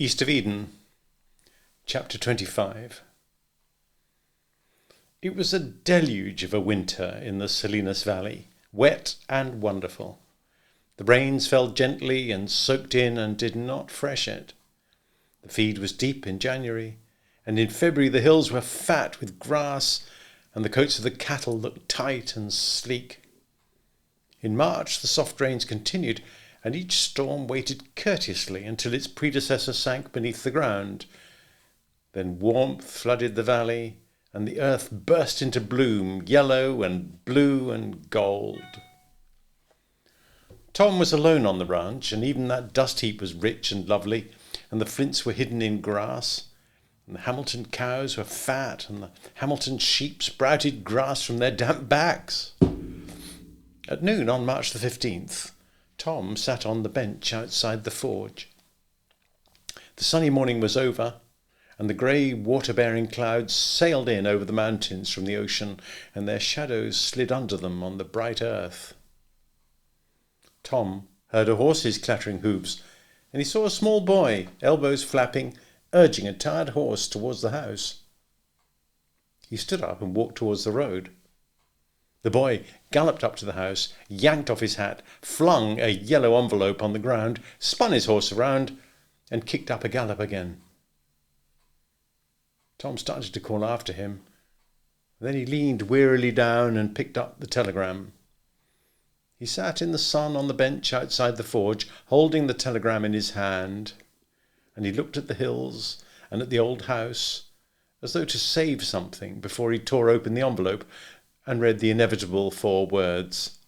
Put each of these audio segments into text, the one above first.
East of Eden, Chapter 25. It was a deluge of a winter in the Salinas Valley, wet and wonderful. The rains fell gently and soaked in and did not freshet. The feed was deep in January, and in February the hills were fat with grass, and the coats of the cattle looked tight and sleek. In March the soft rains continued, and each storm waited courteously until its predecessor sank beneath the ground. Then warmth flooded the valley, and the earth burst into bloom, yellow and blue and gold. Tom was alone on the ranch, and even that dust heap was rich and lovely, and the flints were hidden in grass, and the Hamilton cows were fat, and the Hamilton sheep sprouted grass from their damp backs. At noon on March the 15th, Tom sat on the bench outside the forge. The sunny morning was over, and the grey water-bearing clouds sailed in over the mountains from the ocean, and their shadows slid under them on the bright earth. Tom heard a horse's clattering hoofs, and he saw a small boy, elbows flapping, urging a tired horse towards the house. He stood up and walked towards the road. The boy galloped up to the house, yanked off his hat, flung a yellow envelope on the ground, spun his horse around, and kicked up a gallop again. Tom started to call after him. Then he leaned wearily down and picked up the telegram. He sat in the sun on the bench outside the forge, holding the telegram in his hand, and he looked at the hills and at the old house, as though to save something before he tore open the envelope and read the inevitable 4 words: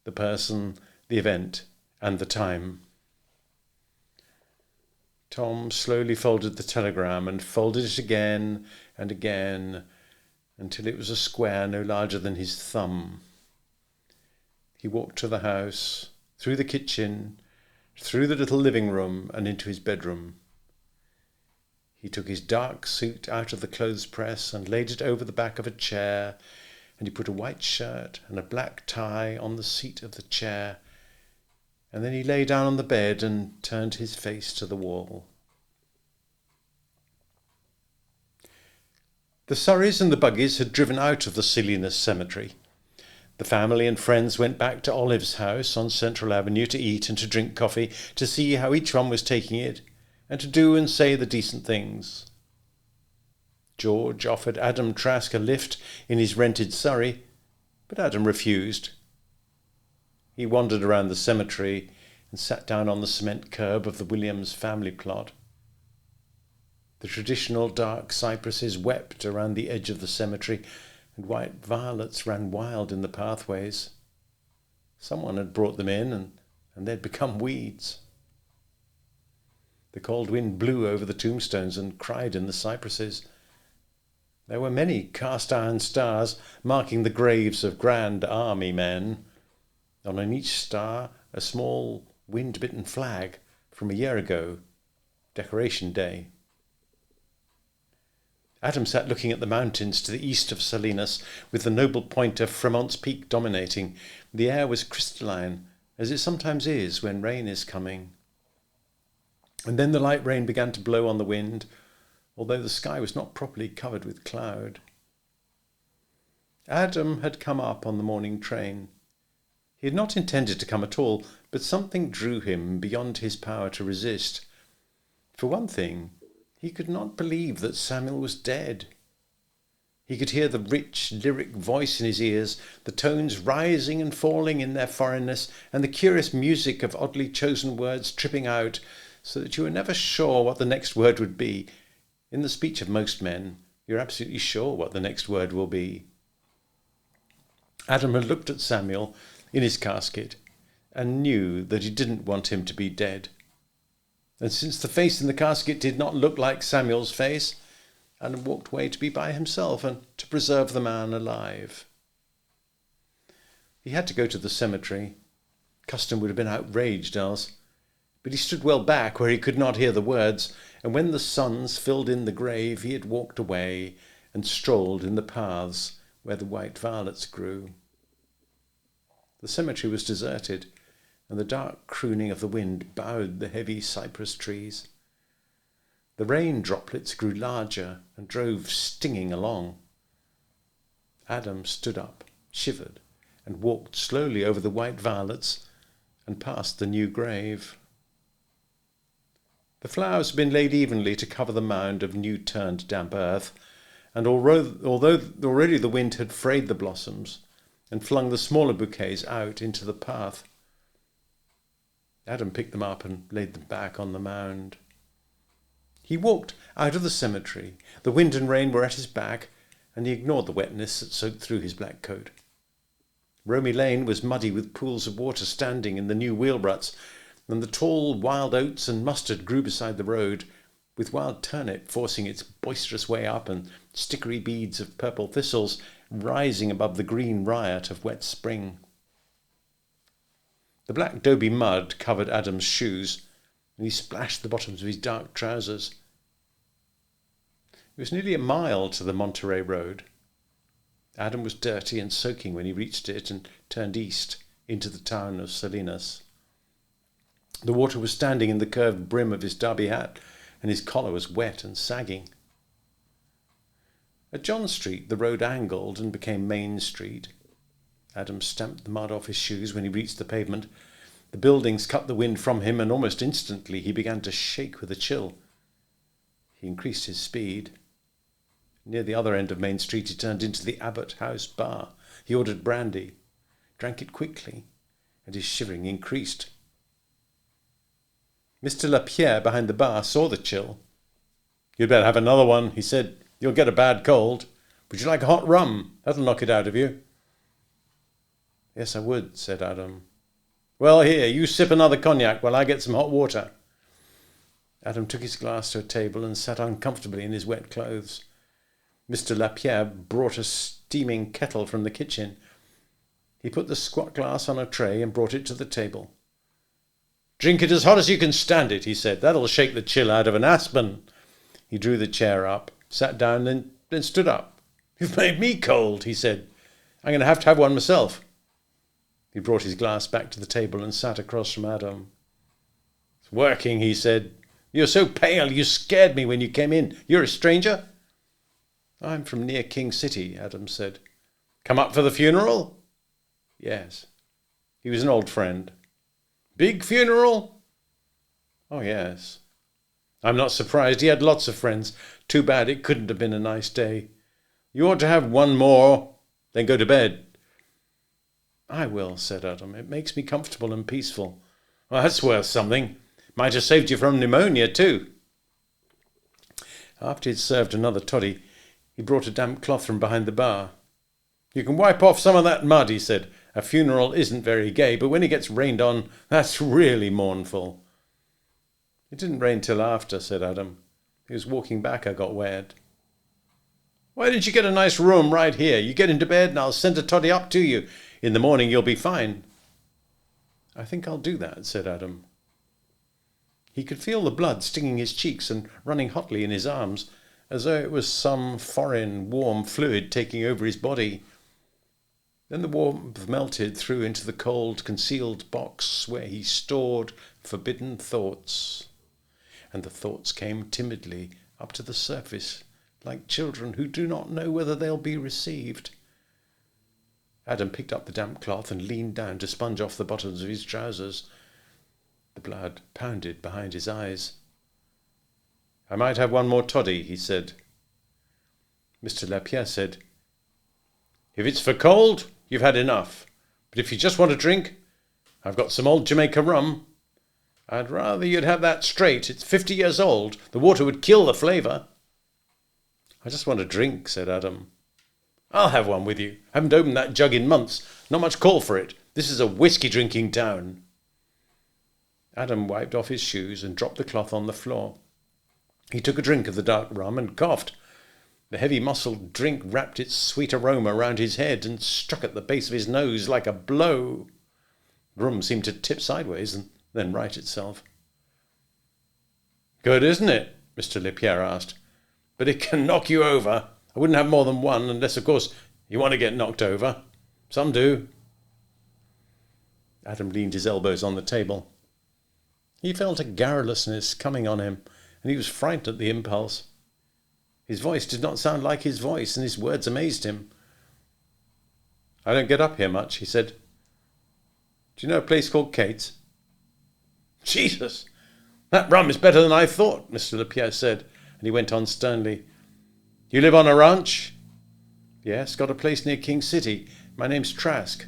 the person, the event, and the time. Tom slowly folded the telegram and folded it again and again until it was a square no larger than his thumb. He walked to the house, through the kitchen, through the little living room, and into his bedroom. He took his dark suit out of the clothes press and laid it over the back of a chair, and he put a white shirt and a black tie on the seat of the chair, and then he lay down on the bed and turned his face to the wall. The Surreys and the buggies had driven out of the Salinas cemetery. The family and friends went back to Olive's house on Central Avenue to eat and to drink coffee, to see how each one was taking it, and to do and say the decent things. George offered Adam Trask a lift in his rented surrey, but Adam refused. He wandered around the cemetery and sat down on the cement curb of the Williams family plot. The traditional dark cypresses wept around the edge of the cemetery, and white violets ran wild in the pathways. Someone had brought them in, and they'd become weeds. The cold wind blew over the tombstones and cried in the cypresses. There were many cast-iron stars marking the graves of Grand Army men. On each star a small wind-bitten flag from a year ago, Decoration Day. Adam sat looking at the mountains to the east of Salinas, with the noble point of Fremont's Peak dominating. The air was crystalline, as it sometimes is when rain is coming. And then the light rain began to blow on the wind, although the sky was not properly covered with cloud. Adam had come up on the morning train. He had not intended to come at all, but something drew him beyond his power to resist. For one thing, he could not believe that Samuel was dead. He could hear the rich, lyric voice in his ears, the tones rising and falling in their foreignness, and the curious music of oddly chosen words tripping out, so that you were never sure what the next word would be. In the speech of most men, you're absolutely sure what the next word will be. Adam had looked at Samuel in his casket and knew that he didn't want him to be dead. And since the face in the casket did not look like Samuel's face, Adam walked away to be by himself and to preserve the man alive. He had to go to the cemetery. Custom would have been outraged else. But he stood well back where he could not hear the words, and when the suns filled in the grave, he had walked away and strolled in the paths where the white violets grew. The cemetery was deserted, and the dark crooning of the wind bowed the heavy cypress trees. The rain droplets grew larger and drove stinging along. Adam stood up, shivered, and walked slowly over the white violets and past the new grave. The flowers had been laid evenly to cover the mound of new-turned damp earth, and although already the wind had frayed the blossoms and flung the smaller bouquets out into the path, Adam picked them up and laid them back on the mound. He walked out of the cemetery. The wind and rain were at his back, and he ignored the wetness that soaked through his black coat. Romy Lane was muddy with pools of water standing in the new wheel ruts, and the tall wild oats and mustard grew beside the road, with wild turnip forcing its boisterous way up and stickery beads of purple thistles rising above the green riot of wet spring. The black Dobie mud covered Adam's shoes, and he splashed the bottoms of his dark trousers. It was nearly a mile to the Monterey Road. Adam was dirty and soaking when he reached it and turned east into the town of Salinas. The water was standing in the curved brim of his derby hat, and his collar was wet and sagging. At John Street, the road angled and became Main Street. Adam stamped the mud off his shoes when he reached the pavement. The buildings cut the wind from him, and almost instantly he began to shake with a chill. He increased his speed. Near the other end of Main Street, he turned into the Abbott House bar. He ordered brandy, drank it quickly, and his shivering increased. Mr. Lapierre behind the bar saw the chill. "You'd better have another one," he said. "You'll get a bad cold. Would you like a hot rum? That'll knock it out of you." "Yes, I would," said Adam. "Well, here, you sip another cognac while I get some hot water." Adam took his glass to a table and sat uncomfortably in his wet clothes. Mr. Lapierre brought a steaming kettle from the kitchen. He put the squat glass on a tray and brought it to the table. "Drink it as hot as you can stand it," he said. "That'll shake the chill out of an aspen." He drew the chair up, sat down, then stood up. "You've made me cold," he said. "I'm going to have one myself." He brought his glass back to the table and sat across from Adam. "It's working," he said. "You're so pale, you scared me when you came in. You're a stranger?" "I'm from near King City," Adam said. "Come up for the funeral?" "Yes." He was an old friend. "Big funeral?" "Oh, yes." "I'm not surprised. He had lots of friends. Too bad it couldn't have been a nice day. You ought to have one more, then go to bed." "I will," said Adam. "It makes me comfortable and peaceful." "Well, that's worth something. Might have saved you from pneumonia, too." After he'd served another toddy, he brought a damp cloth from behind the bar. "You can wipe off some of that mud," he said. "A funeral isn't very gay, but when it gets rained on, that's really mournful." "It didn't rain till after," said Adam. "He was walking back, I got wet." "Why didn't you get a nice room right here? You get into bed and I'll send a toddy up to you. In the morning you'll be fine." "I think I'll do that," said Adam. He could feel the blood stinging his cheeks and running hotly in his arms, as though it was some foreign, warm fluid taking over his body. Then the warmth melted through into the cold, concealed box where he stored forbidden thoughts, and the thoughts came timidly up to the surface, like children who do not know whether they'll be received. Adam picked up the damp cloth and leaned down to sponge off the bottoms of his trousers. The blood pounded behind his eyes. "I might have one more toddy," he said. Mr. Lapierre said, "If it's for cold, you've had enough. But if you just want a drink, I've got some old Jamaica rum. I'd rather you'd have that straight. It's 50 years old. The water would kill the flavour." "I just want a drink," said Adam. "I'll have one with you. Haven't opened that jug in months. Not much call for it. This is a whiskey-drinking town." Adam wiped off his shoes and dropped the cloth on the floor. He took a drink of the dark rum and coughed. The heavy muscled drink wrapped its sweet aroma round his head and struck at the base of his nose like a blow. The rum seemed to tip sideways and then right itself. "Good, isn't it?" Mr. Lapierre asked. "But it can knock you over. I wouldn't have more than one, unless, of course, you want to get knocked over. Some do." Adam leaned his elbows on the table. He felt a garrulousness coming on him, and he was frightened at the impulse. His voice did not sound like his voice, and his words amazed him. "I don't get up here much," he said. "Do you know a place called Kate's?" "Jesus, that rum is better than I thought," Mr. Lapierre said, and he went on sternly. "You live on a ranch?" "Yes, got a place near King City. My name's Trask."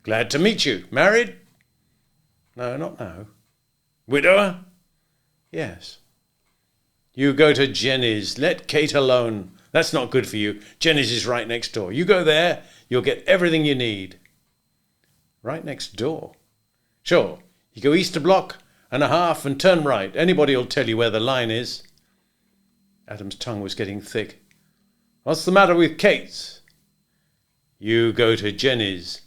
"Glad to meet you. Married?" "No, not now." "Widower?" "Yes." "You go to Jenny's. Let Kate alone. That's not good for you. Jenny's is right next door. You go there, you'll get everything you need." "Right next door?" "Sure. You go east a block and a half and turn right. Anybody'll tell you where the line is." Adam's tongue was getting thick. "What's the matter with Kate's?" "You go to Jenny's,"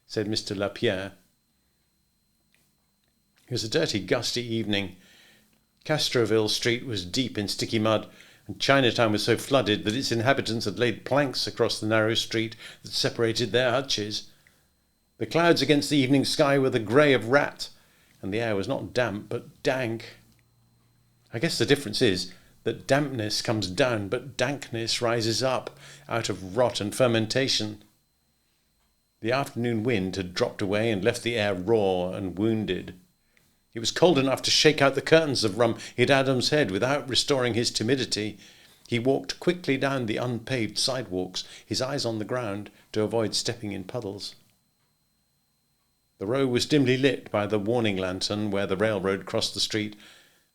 said Mr. Lapierre. It was a dirty, gusty evening. Castroville Street was deep in sticky mud, and Chinatown was so flooded that its inhabitants had laid planks across the narrow street that separated their hutches. The clouds against the evening sky were the grey of rat, and the air was not damp but dank. I guess the difference is that dampness comes down, but dankness rises up out of rot and fermentation. The afternoon wind had dropped away and left the air raw and wounded. It was cold enough to shake out the curtains of rum hit Adam's head without restoring his timidity. He walked quickly down the unpaved sidewalks, his eyes on the ground, to avoid stepping in puddles. The row was dimly lit by the warning lantern where the railroad crossed the street,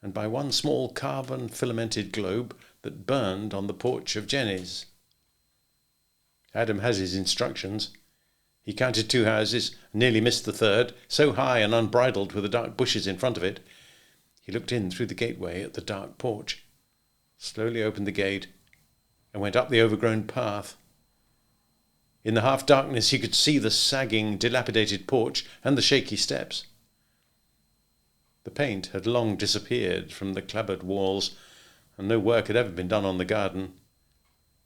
and by one small carbon filamented globe that burned on the porch of Jenny's. Adam had his instructions. He counted 2 houses, nearly missed the third, so high and unbridled were the dark bushes in front of it. He looked in through the gateway at the dark porch, slowly opened the gate, and went up the overgrown path. In the half-darkness he could see the sagging, dilapidated porch and the shaky steps. The paint had long disappeared from the clapboard walls, and no work had ever been done on the garden.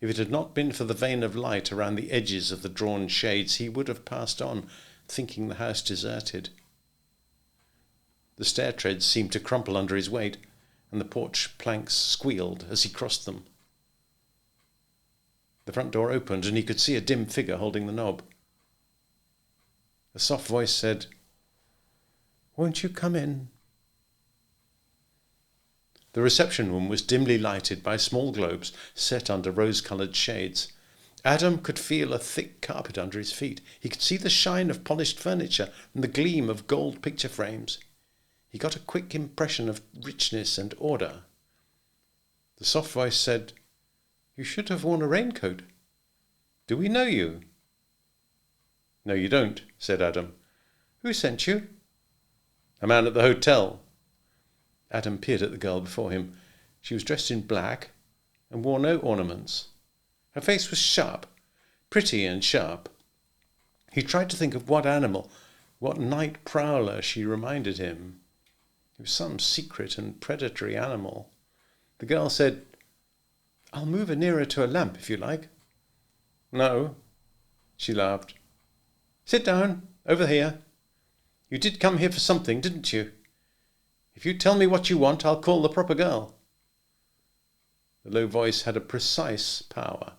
If it had not been for the vein of light around the edges of the drawn shades, he would have passed on, thinking the house deserted. The stair treads seemed to crumple under his weight, and the porch planks squealed as he crossed them. The front door opened, and he could see a dim figure holding the knob. A soft voice said, "Won't you come in?" The reception room was dimly lighted by small globes set under rose-coloured shades. Adam could feel a thick carpet under his feet. He could see the shine of polished furniture and the gleam of gold picture frames. He got a quick impression of richness and order. The soft voice said, "You should have worn a raincoat. Do we know you?" "No, you don't," said Adam. "Who sent you?" "A man at the hotel." Adam peered at the girl before him. She was dressed in black and wore no ornaments. Her face was sharp, pretty and sharp. He tried to think of what animal, what night prowler she reminded him. It was some secret and predatory animal. The girl said, "I'll move her nearer to a lamp if you like." "No." She laughed. "Sit down, over here. You did come here for something, didn't you? If you tell me what you want, I'll call the proper girl." The low voice had a precise power,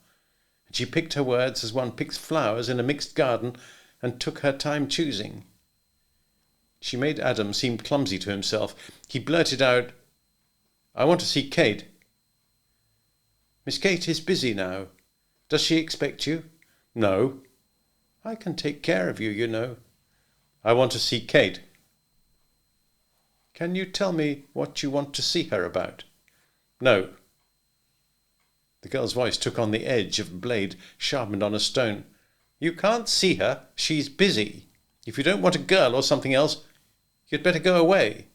and she picked her words as one picks flowers in a mixed garden, and took her time choosing. She made Adam seem clumsy to himself. He blurted out, "I want to see Kate." "Miss Kate is busy now. Does she expect you?" "No." "I can take care of you, you know." "I want to see Kate." "Can you tell me what you want to see her about?" "No." The girl's voice took on the edge of a blade sharpened on a stone. "You can't see her. She's busy. If you don't want a girl or something else, you'd better go away."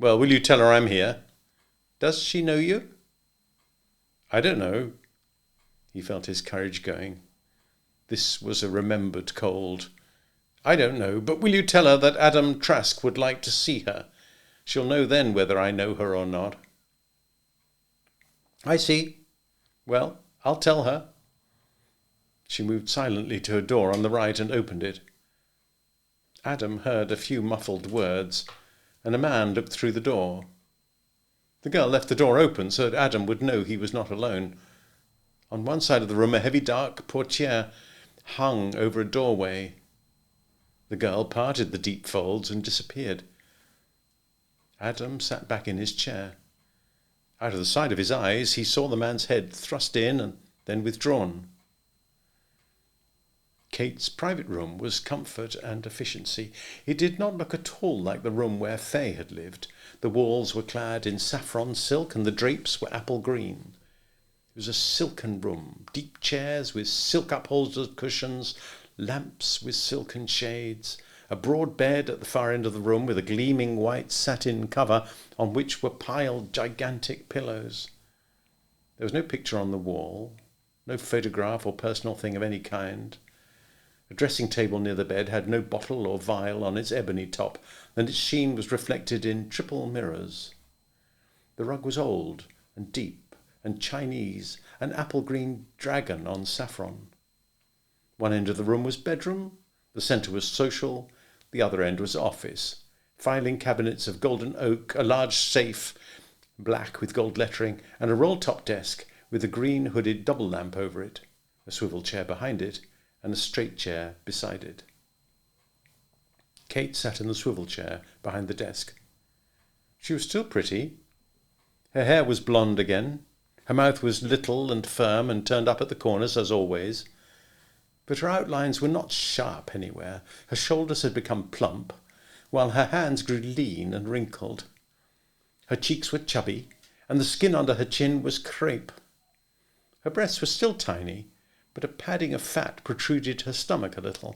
"Well, will you tell her I'm here?" "Does she know you?" "I don't know." He felt his courage going. This was a remembered cold. "I don't know, but will you tell her that Adam Trask would like to see her? She'll know then whether I know her or not." "I see. Well, I'll tell her." She moved silently to a door on the right and opened it. Adam heard a few muffled words, and a man looked through the door. The girl left the door open so that Adam would know he was not alone. On one side of the room a heavy dark portiere hung over a doorway. The girl parted the deep folds and disappeared. Adam sat back in his chair. Out of the side of his eyes he saw the man's head thrust in and then withdrawn. Kate's private room was comfort and efficiency. It did not look at all like the room where Fay had lived. The walls were clad in saffron silk and the drapes were apple green. It was a silken room, deep chairs with silk upholstered cushions, lamps with silken shades, a broad bed at the far end of the room with a gleaming white satin cover on which were piled gigantic pillows. There was no picture on the wall, no photograph or personal thing of any kind. A dressing table near the bed had no bottle or vial on its ebony top, and its sheen was reflected in triple mirrors. The rug was old and deep and Chinese, an apple-green dragon on saffron. One end of the room was bedroom, the centre was social, the other end was office. Filing cabinets of golden oak, a large safe, black with gold lettering, and a roll-top desk with a green hooded double lamp over it, a swivel chair behind it, and a straight chair beside it. Kate sat in the swivel chair behind the desk. She was still pretty. Her hair was blonde again. Her mouth was little and firm and turned up at the corners as always. But her outlines were not sharp anywhere. Her shoulders had become plump, while her hands grew lean and wrinkled. Her cheeks were chubby, and the skin under her chin was crepe. Her breasts were still tiny, but a padding of fat protruded her stomach a little.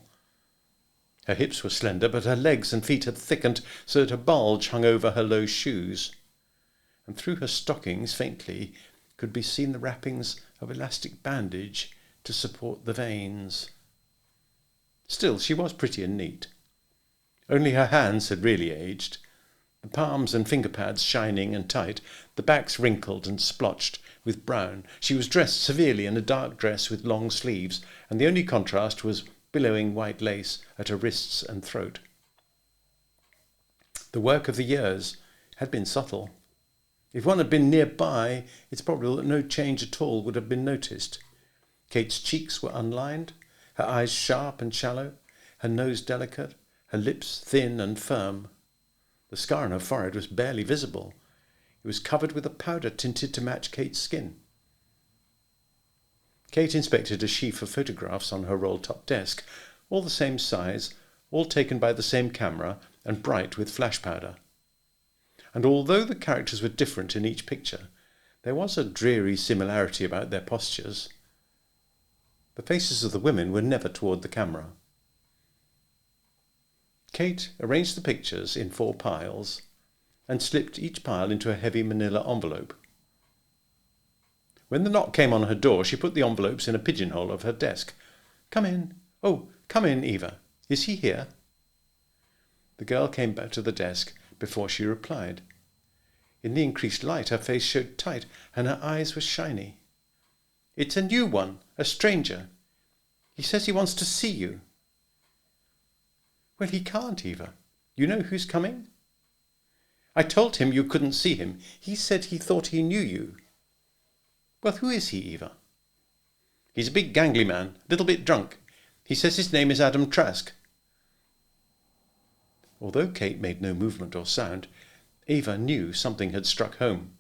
Her hips were slender, but her legs and feet had thickened so that a bulge hung over her low shoes, and through her stockings faintly could be seen the wrappings of elastic bandage to support the veins. Still, she was pretty and neat. Only her hands had really aged, the palms and finger pads shining and tight, the backs wrinkled and splotched with brown. She was dressed severely in a dark dress with long sleeves, and the only contrast was billowing white lace at her wrists and throat. The work of the years had been subtle. If one had been nearby, it's probable that no change at all would have been noticed. Kate's cheeks were unlined, her eyes sharp and shallow, her nose delicate, her lips thin and firm. The scar on her forehead was barely visible. It was covered with a powder tinted to match Kate's skin. Kate inspected a sheaf of photographs on her roll-top desk, all the same size, all taken by the same camera and bright with flash powder. And although the characters were different in each picture, there was a dreary similarity about their postures. The faces of the women were never toward the camera. Kate arranged the pictures in 4 piles and slipped each pile into a heavy manila envelope. When the knock came on her door, she put the envelopes in a pigeonhole of her desk. "Come in. Oh, come in, Eva. Is he here?" The girl came back to the desk before she replied. In the increased light, her face showed tight and her eyes were shiny. "It's a new one, a stranger. He says he wants to see you." "Well, he can't, Eva. You know who's coming?" "I told him you couldn't see him. He said he thought he knew you." "Well, who is he, Eva?" "He's a big gangly man, a little bit drunk. He says his name is Adam Trask." Although Kate made no movement or sound, Eva knew something had struck home.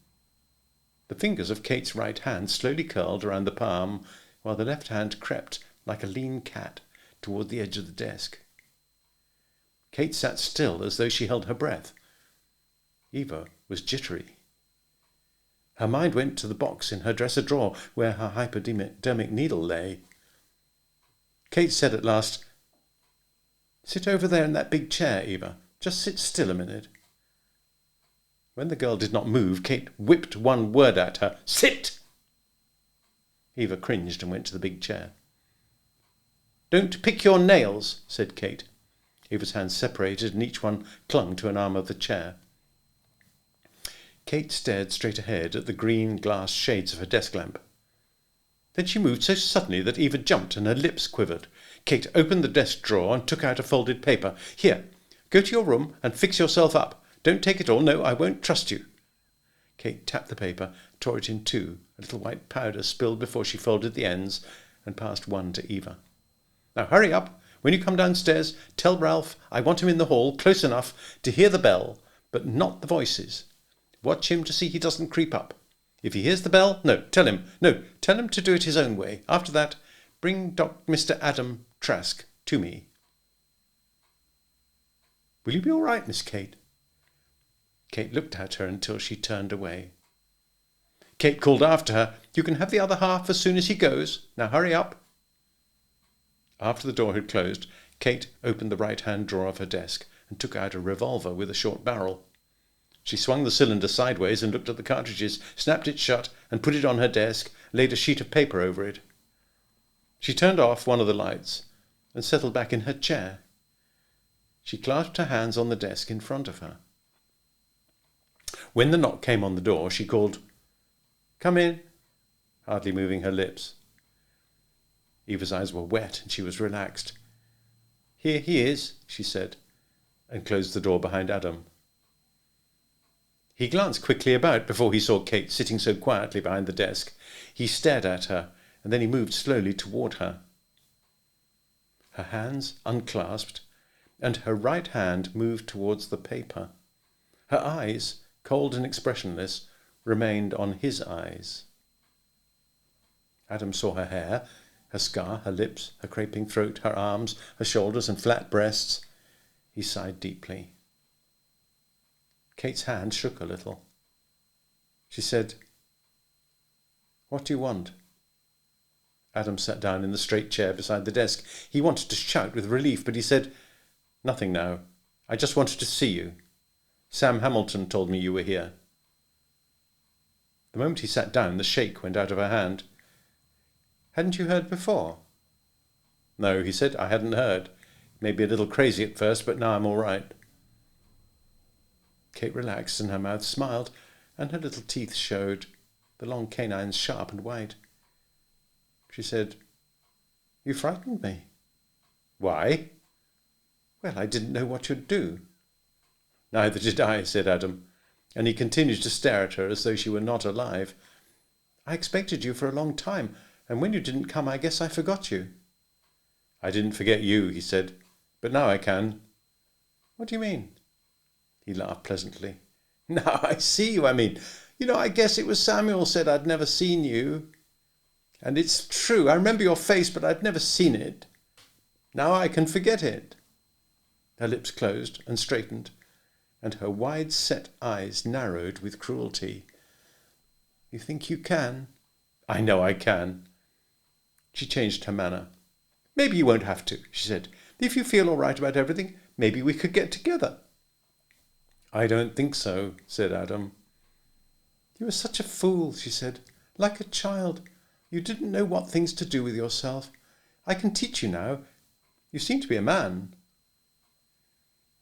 The fingers of Kate's right hand slowly curled around the palm, while the left hand crept like a lean cat toward the edge of the desk. Kate sat still as though she held her breath. Eva was jittery. Her mind went to the box in her dresser drawer where her hypodermic needle lay. Kate said at last, "Sit over there in that big chair, Eva. Just sit still a minute." When the girl did not move, Kate whipped one word at her, "Sit!" Eva cringed and went to the big chair. "Don't pick your nails," said Kate. Eva's hands separated and each one clung to an arm of the chair. Kate stared straight ahead at the green glass shades of her desk lamp. Then she moved so suddenly that Eva jumped and her lips quivered. Kate opened the desk drawer and took out a folded paper. "Here, go to your room and fix yourself up. Don't take it all. No, I won't trust you." Kate tapped the paper, tore it in two. A little white powder spilled before she folded the ends and passed one to Eva. Now hurry up. When you come downstairs, tell Ralph I want him in the hall, close enough to hear the bell, but not the voices. Watch him to see he doesn't creep up. If he hears the bell, tell him to do it his own way. After that, bring Mr. Adam Trask to me. Will you be all right, Miss Kate? Kate looked at her until she turned away. Kate called after her, You can have the other half as soon as he goes. Now hurry up. After the door had closed, Kate opened the right-hand drawer of her desk and took out a revolver with a short barrel. She swung the cylinder sideways and looked at the cartridges, snapped it shut and put it on her desk, laid a sheet of paper over it. She turned off one of the lights and settled back in her chair. She clasped her hands on the desk in front of her. When the knock came on the door, she called, Come in, hardly moving her lips. Eva's eyes were wet and she was relaxed. Here he is, she said, and closed the door behind Adam. He glanced quickly about before he saw Kate sitting so quietly behind the desk. He stared at her, and then he moved slowly toward her. Her hands unclasped, and her right hand moved towards the paper. Her eyes, cold and expressionless, remained on his eyes. Adam saw her hair, her scar, her lips, her creping throat, her arms, her shoulders and flat breasts. He sighed deeply. Kate's hand shook a little. She said, What do you want? Adam sat down in the straight chair beside the desk. He wanted to shout with relief, but he said, Nothing now. I just wanted to see you. Sam Hamilton told me you were here. The moment he sat down, the shake went out of her hand. Hadn't you heard before? No, he said, I hadn't heard. Maybe a little crazy at first, but now I'm all right. Kate relaxed and her mouth smiled, and her little teeth showed, the long canines sharp and white. She said, You frightened me. Why? Well, I didn't know what you'd do. Neither did I, said Adam, and he continued to stare at her as though she were not alive. I expected you for a long time, and when you didn't come, I guess I forgot you. I didn't forget you, he said, but now I can. What do you mean? He laughed pleasantly. Now I see you, I mean. I guess it was Samuel said I'd never seen you. And it's true, I remember your face, but I'd never seen it. Now I can forget it. Her lips closed and straightened, and her wide-set eyes narrowed with cruelty. You think you can? I know I can. She changed her manner. Maybe you won't have to, she said. If you feel all right about everything, maybe we could get together. I don't think so, said Adam. You were such a fool, she said, like a child. You didn't know what things to do with yourself. I can teach you now. You seem to be a man.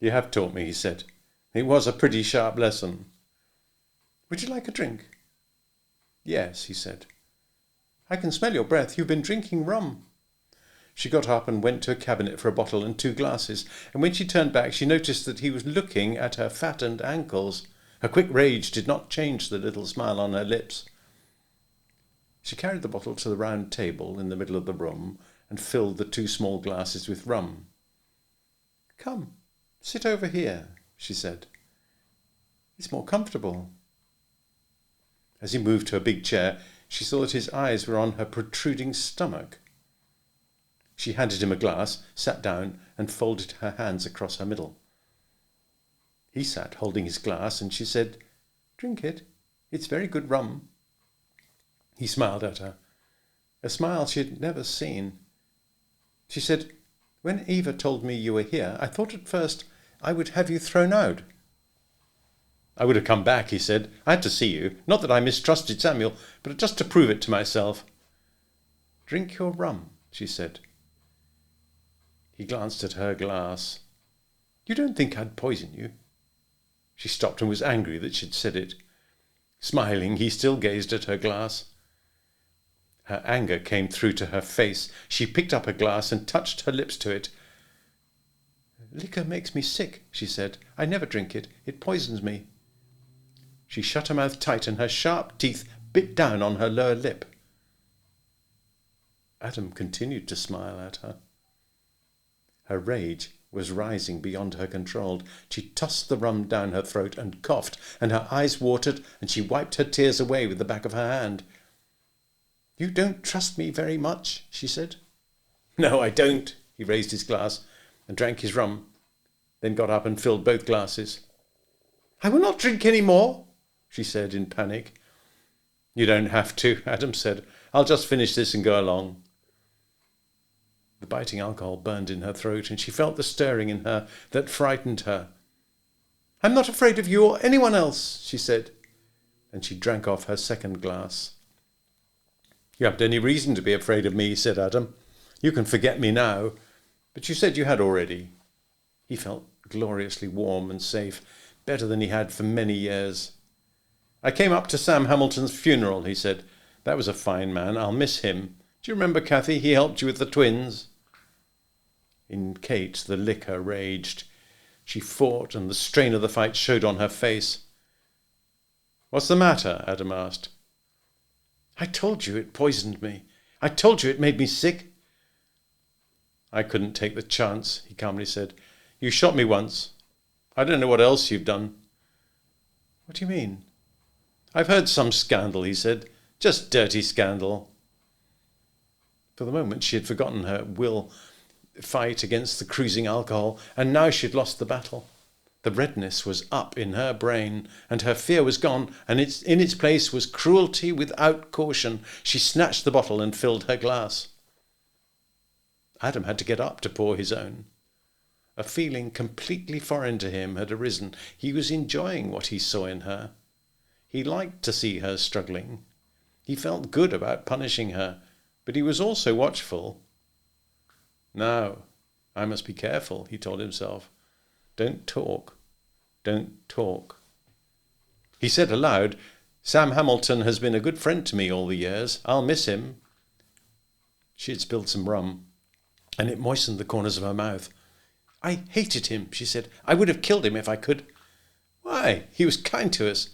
You have taught me, he said. It was a pretty sharp lesson. Would you like a drink? Yes, he said. I can smell your breath. You've been drinking rum. She got up and went to a cabinet for a bottle and 2 glasses, and when she turned back she noticed that he was looking at her fattened ankles. Her quick rage did not change the little smile on her lips. She carried the bottle to the round table in the middle of the room and filled the 2 small glasses with rum. Come, sit over here, she said. It's more comfortable. As he moved to a big chair, she saw that his eyes were on her protruding stomach. She handed him a glass, sat down, and folded her hands across her middle. He sat holding his glass, and she said, Drink it. It's very good rum. He smiled at her, a smile she had never seen. She said, When Eva told me you were here, I thought at first I would have you thrown out. I would have come back, he said. I had to see you. Not that I mistrusted Samuel, but just to prove it to myself. Drink your rum, she said. He glanced at her glass. You don't think I'd poison you? She stopped and was angry that she'd said it. Smiling, he still gazed at her glass. Her anger came through to her face. She picked up a glass and touched her lips to it. Liquor makes me sick, she said. I never drink it. It poisons me. She shut her mouth tight and her sharp teeth bit down on her lower lip. Adam continued to smile at her. Her rage was rising beyond her control. She tossed the rum down her throat and coughed, and her eyes watered, and she wiped her tears away with the back of her hand. "You don't trust me very much," she said. "No, I don't." He raised his glass and drank his rum, then got up and filled both glasses. "I will not drink any more," she said in panic. "You don't have to," Adam said. "I'll just finish this and go along." The biting alcohol burned in her throat, and she felt the stirring in her that frightened her. "I'm not afraid of you or anyone else," she said, and she drank off her second glass. "You haven't any reason to be afraid of me," said Adam. "You can forget me now, but you said you had already." He felt gloriously warm and safe, better than he had for many years. "I came up to Sam Hamilton's funeral," he said. "That was a fine man. I'll miss him. Do you remember, Kathy? He helped you with the twins." In Kate, the liquor raged. She fought, and the strain of the fight showed on her face. "What's the matter?" Adam asked. "I told you it poisoned me. I told you it made me sick." "I couldn't take the chance," he calmly said. "You shot me once. I don't know what else you've done." "What do you mean?" "I've heard some scandal," he said. "Just dirty scandal." For the moment she had forgotten her will fight against the cruising alcohol, and now she had lost the battle. The redness was up in her brain, and her fear was gone, and in its place was cruelty without caution. She snatched the bottle and filled her glass. Adam had to get up to pour his own. A feeling completely foreign to him had arisen. He was enjoying what he saw in her. He liked to see her struggling. He felt good about punishing her, but he was also watchful. "Now, I must be careful," he told himself. "Don't talk. Don't talk." He said aloud, "Sam Hamilton has been a good friend to me all the years. I'll miss him." She had spilled some rum, and it moistened the corners of her mouth. "I hated him," she said. "I would have killed him if I could." "Why? He was kind to us."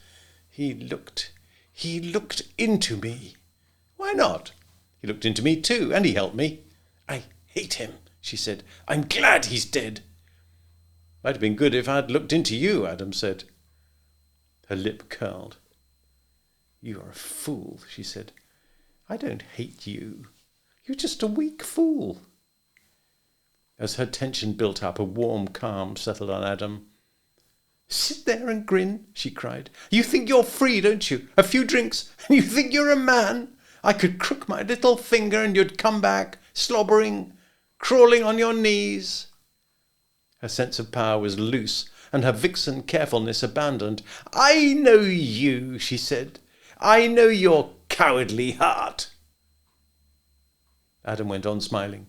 He looked into me." "Why not?" "He looked into me too, and he helped me." "I hate him," she said. "I'm glad he's dead." "Might have been good if I'd looked into you," Adam said. Her lip curled. "You are a fool," she said. "I don't hate you. You're just a weak fool." As her tension built up, a warm calm settled on Adam. "Sit there and grin," she cried. "You think you're free, don't you? A few drinks, and you think you're a man? I could crook my little finger and you'd come back, slobbering, crawling on your knees." Her sense of power was loose, and her vixen carefulness abandoned. "I know you," she said. "I know your cowardly heart." Adam went on smiling.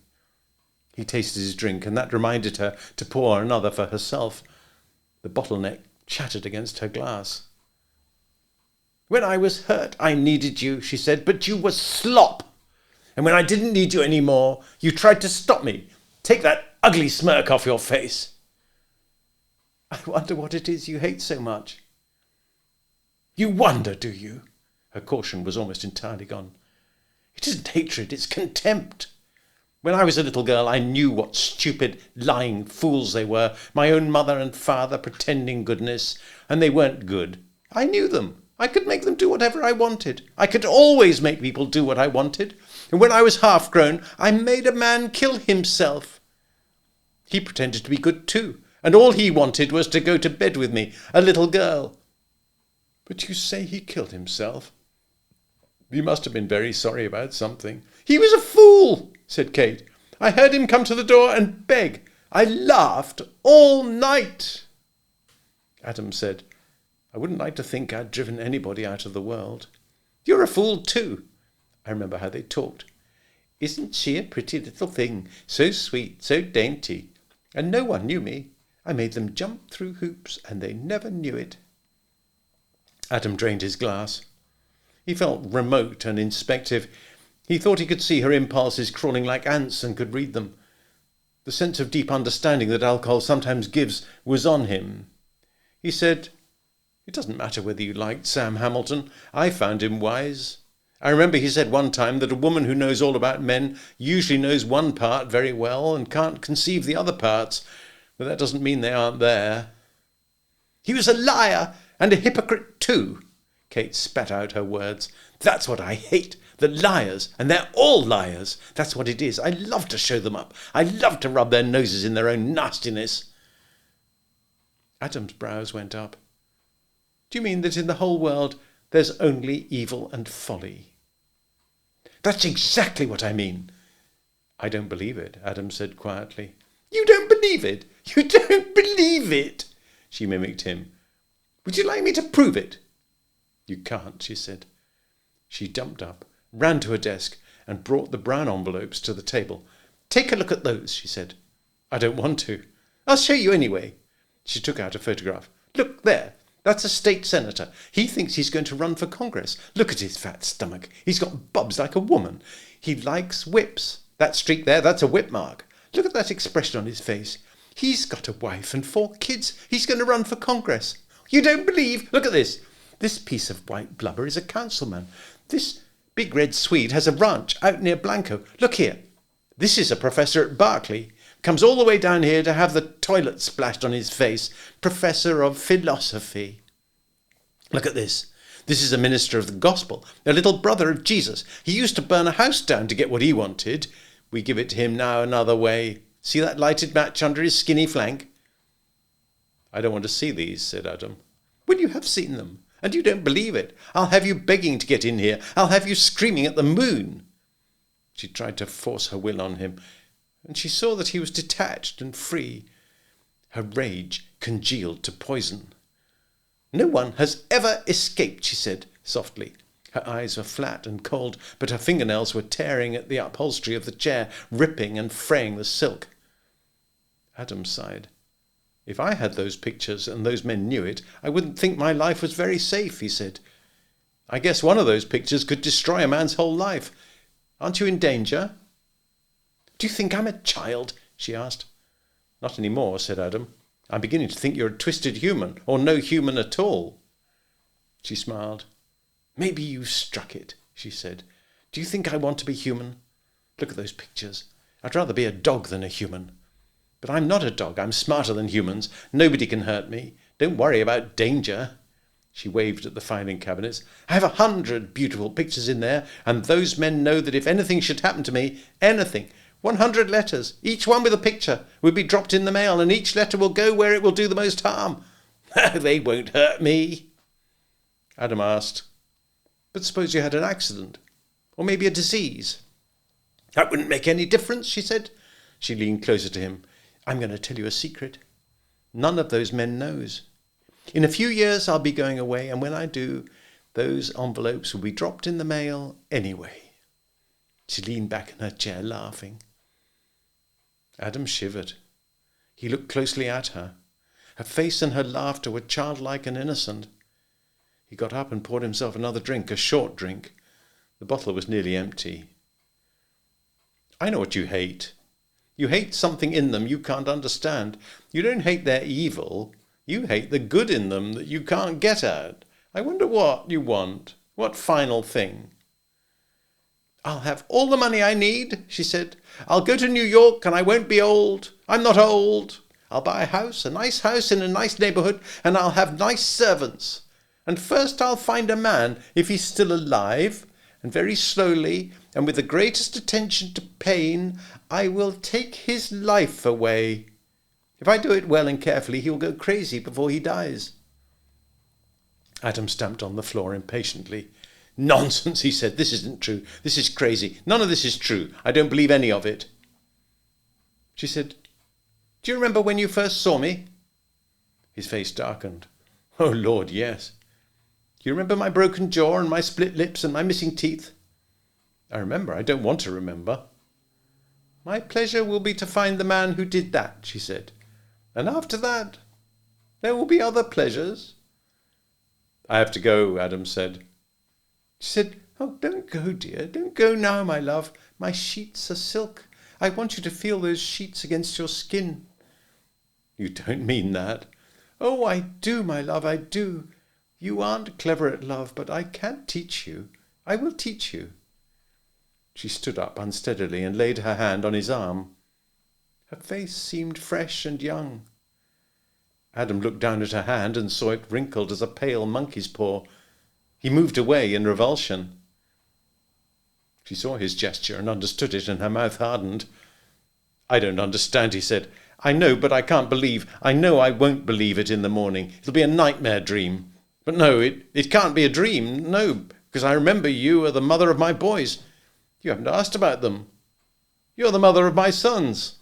He tasted his drink, and that reminded her to pour another for herself. The bottleneck chattered against her glass. "When I was hurt, I needed you," she said, "but you were slop. And when I didn't need you any more, you tried to stop me. Take that ugly smirk off your face." "I wonder what it is you hate so much." "You wonder, do you?" Her caution was almost entirely gone. "It isn't hatred, it's contempt. When I was a little girl, I knew what stupid, lying fools they were, my own mother and father pretending goodness, and they weren't good. I knew them. I could make them do whatever I wanted. I could always make people do what I wanted. And when I was half-grown, I made a man kill himself. He pretended to be good too, and all he wanted was to go to bed with me, a little girl." "But you say he killed himself? He must have been very sorry about something." "He was a fool," said Kate. "I heard him come to the door and beg. I laughed all night." Adam said, "I wouldn't like to think I'd driven anybody out of the world." "You're a fool too." I remember how they talked. "Isn't she a pretty little thing? So sweet, so dainty. And no one knew me. I made them jump through hoops, and they never knew it." Adam drained his glass. He felt remote and inspective. He thought he could see her impulses crawling like ants and could read them. The sense of deep understanding that alcohol sometimes gives was on him. He said, It doesn't matter whether you liked Sam Hamilton. I found him wise. I remember he said one time that a woman who knows all about men usually knows one part very well and can't conceive the other parts, but that doesn't mean they aren't there. He was a liar and a hypocrite too. Kate spat out her words. That's what I hate, the liars, and they're all liars. That's what it is. I love to show them up. I love to rub their noses in their own nastiness. Adam's brows went up. Do you mean that in the whole world there's only evil and folly? That's exactly what I mean. I don't believe it, Adam said quietly. You don't believe it? You don't believe it? She mimicked him. Would you like me to prove it? You can't, she said. She jumped up, ran to her desk, and brought the brown envelopes to the table. Take a look at those, she said. I don't want to. I'll show you anyway. She took out a photograph. Look there. That's a state senator. He thinks he's going to run for Congress. Look at his fat stomach. He's got bubs like a woman. He likes whips. That streak there, that's a whip mark. Look at that expression on his face. He's got a wife and 4 kids. He's going to run for Congress. You don't believe? Look at this. This piece of white blubber is a councilman. This big red Swede has a ranch out near Blanco. Look here. This is a professor at Berkeley. Comes all the way down here to have the toilet splashed on his face. Professor of philosophy. Look at this. This is a minister of the gospel, a little brother of Jesus. He used to burn a house down to get what he wanted. We give it to him now another way. See that lighted match under his skinny flank? I don't want to see these, said Adam. Well, you have seen them, and you don't believe it. I'll have you begging to get in here. I'll have you screaming at the moon. She tried to force her will on him, and she saw that he was detached and free. Her rage congealed to poison. No one has ever escaped, she said softly. Her eyes were flat and cold, but her fingernails were tearing at the upholstery of the chair, ripping and fraying the silk. Adam sighed. If I had those pictures and those men knew it, I wouldn't think my life was very safe, he said. I guess one of those pictures could destroy a man's whole life. Aren't you in danger? Do you think I'm a child? She asked. Not any more, said Adam. I'm beginning to think you're a twisted human, or no human at all. She smiled. Maybe you struck it, she said. Do you think I want to be human? Look at those pictures. I'd rather be a dog than a human. But I'm not a dog. I'm smarter than humans. Nobody can hurt me. Don't worry about danger. She waved at the filing cabinets. I have 100 beautiful pictures in there, and those men know that if anything should happen to me, anything, 100 letters, each one with a picture, will be dropped in the mail, and each letter will go where it will do the most harm. They won't hurt me. Adam asked, but suppose you had an accident, or maybe a disease? That wouldn't make any difference, she said. She leaned closer to him. I'm going to tell you a secret. None of those men knows. In a few years I'll be going away, and when I do, those envelopes will be dropped in the mail anyway. She leaned back in her chair, laughing. Adam shivered. He looked closely at her. Her face and her laughter were childlike and innocent. He got up and poured himself another drink, a short drink. The bottle was nearly empty. I know what you hate. You hate something in them you can't understand. You don't hate their evil. You hate the good in them that you can't get at. I wonder what you want. What final thing? I'll have all the money I need, she said. I'll go to New York and I won't be old. I'm not old. I'll buy a nice house in a nice neighborhood, and I'll have nice servants. And first I'll find a man, if he's still alive, and very slowly, and with the greatest attention to pain, I will take his life away. If I do it well and carefully, he will go crazy before he dies. Adam stamped on the floor impatiently. Nonsense, he said. This isn't true. This is crazy. None of this is true. I don't believe any of it. She said, do you remember when you first saw me? His face darkened. Oh, Lord, yes. Do you remember my broken jaw and my split lips and my missing teeth? I remember. I don't want to remember. My pleasure will be to find the man who did that, she said. And after that, there will be other pleasures. I have to go, Adam said. She said, oh, don't go, dear. Don't go now, my love. My sheets are silk. I want you to feel those sheets against your skin. You don't mean that. Oh, I do, my love, I do. You aren't clever at love, but I can teach you. I will teach you. She stood up unsteadily and laid her hand on his arm. Her face seemed fresh and young. Adam looked down at her hand and saw it wrinkled as a pale monkey's paw. He moved away in revulsion. She saw his gesture and understood it, and her mouth hardened. I don't understand, he said. I know, but I can't believe. I know I won't believe it in the morning. It'll be a nightmare dream. But no, it can't be a dream. No, because I remember you are the mother of my boys. You haven't asked about them. You're the mother of my sons.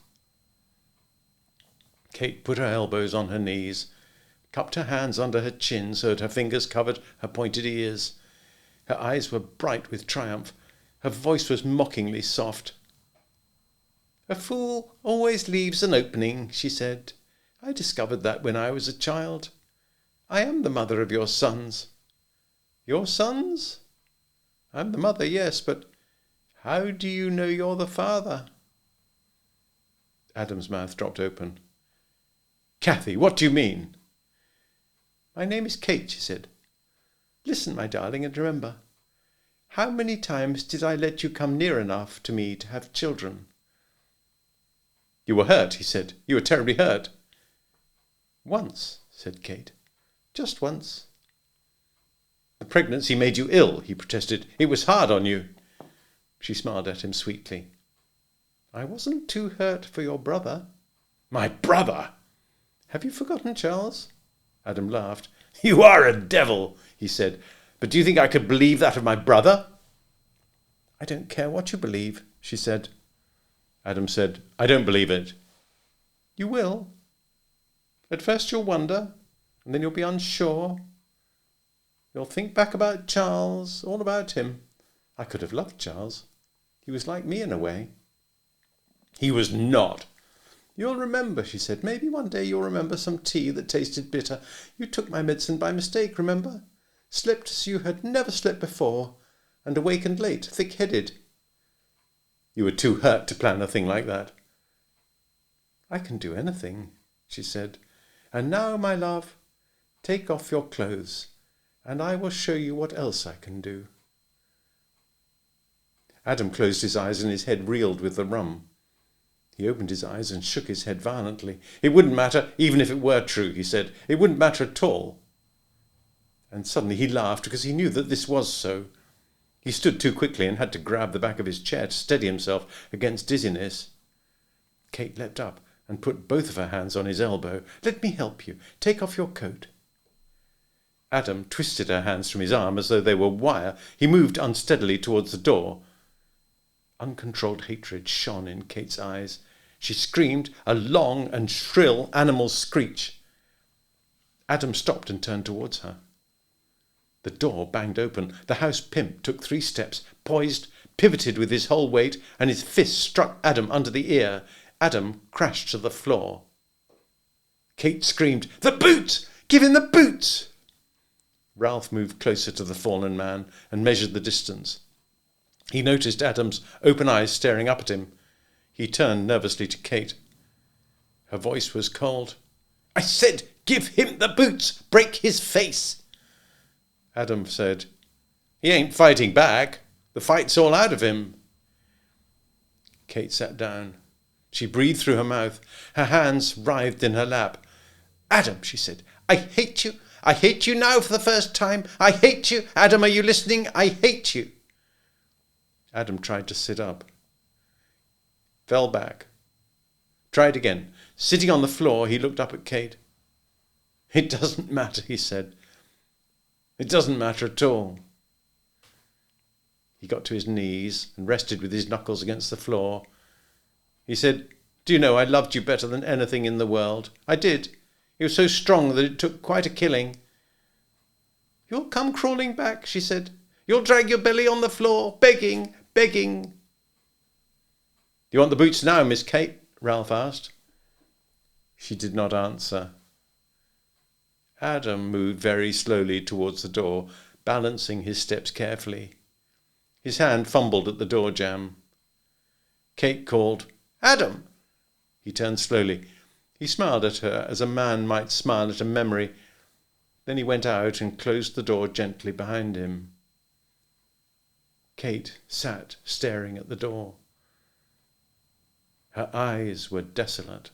Kate put her elbows on her knees, cupped her hands under her chin so that her fingers covered her pointed ears. Her eyes were bright with triumph. Her voice was mockingly soft. A fool always leaves an opening, she said. I discovered that when I was a child. I am the mother of your sons. Your sons? I'm the mother, yes, but how do you know you're the father? Adam's mouth dropped open. Kathy, what do you mean? My name is Kate, she said. Listen, my darling, and remember, how many times did I let you come near enough to me to have children? You were hurt, he said. You were terribly hurt. Once, said Kate. Just once. The pregnancy made you ill, he protested. It was hard on you. She smiled at him sweetly. I wasn't too hurt for your brother. My brother? Have you forgotten, Charles? Adam laughed. You are a devil, he said. But do you think I could believe that of my brother? I don't care what you believe, she said. Adam said, I don't believe it. You will. At first you'll wonder, and then you'll be unsure. You'll think back about Charles, all about him. I could have loved Charles. He was like me in a way. He was not. You'll remember, she said. Maybe one day you'll remember some tea that tasted bitter. You took my medicine by mistake, remember? Slept as you had never slept before, and awakened late, thick-headed. You were too hurt to plan a thing like that. I can do anything, she said. And now, my love, take off your clothes, and I will show you what else I can do. Adam closed his eyes and his head reeled with the rum. He opened his eyes and shook his head violently. It wouldn't matter, even if it were true, he said. It wouldn't matter at all. And suddenly he laughed because he knew that this was so. He stood too quickly and had to grab the back of his chair to steady himself against dizziness. Kate leapt up and put both of her hands on his elbow. Let me help you. Take off your coat. Adam twisted her hands from his arm as though they were wire. He moved unsteadily towards the door. Uncontrolled hatred shone in Kate's eyes. She screamed a long and shrill animal screech. Adam stopped and turned towards her. The door banged open. The house pimp took 3 steps, poised, pivoted with his whole weight, and his fist struck Adam under the ear. Adam crashed to the floor. Kate screamed, The boots! Give him the boots! Ralph moved closer to the fallen man and measured the distance. He noticed Adam's open eyes staring up at him. He turned nervously to Kate. Her voice was cold. I said, give him the boots! Break his face! Adam said, He ain't fighting back. The fight's all out of him. Kate sat down. She breathed through her mouth. Her hands writhed in her lap. Adam, she said, I hate you. I hate you now for the first time. I hate you. Adam, are you listening? I hate you. Adam tried to sit up. Fell back. Tried again. Sitting on the floor, he looked up at Kate. It doesn't matter, he said. It doesn't matter at all. He got to his knees and rested with his knuckles against the floor. He said, Do you know, I loved you better than anything in the world. I did. You were so strong that it took quite a killing. You'll come crawling back, she said. You'll drag your belly on the floor, begging, begging. Do you want the boots now, Miss Kate? Ralph asked. She did not answer. Adam moved very slowly towards the door, balancing his steps carefully. His hand fumbled at the door jamb. Kate called, Adam! He turned slowly. He smiled at her as a man might smile at a memory. Then he went out and closed the door gently behind him. Kate sat staring at the door. Her eyes were desolate.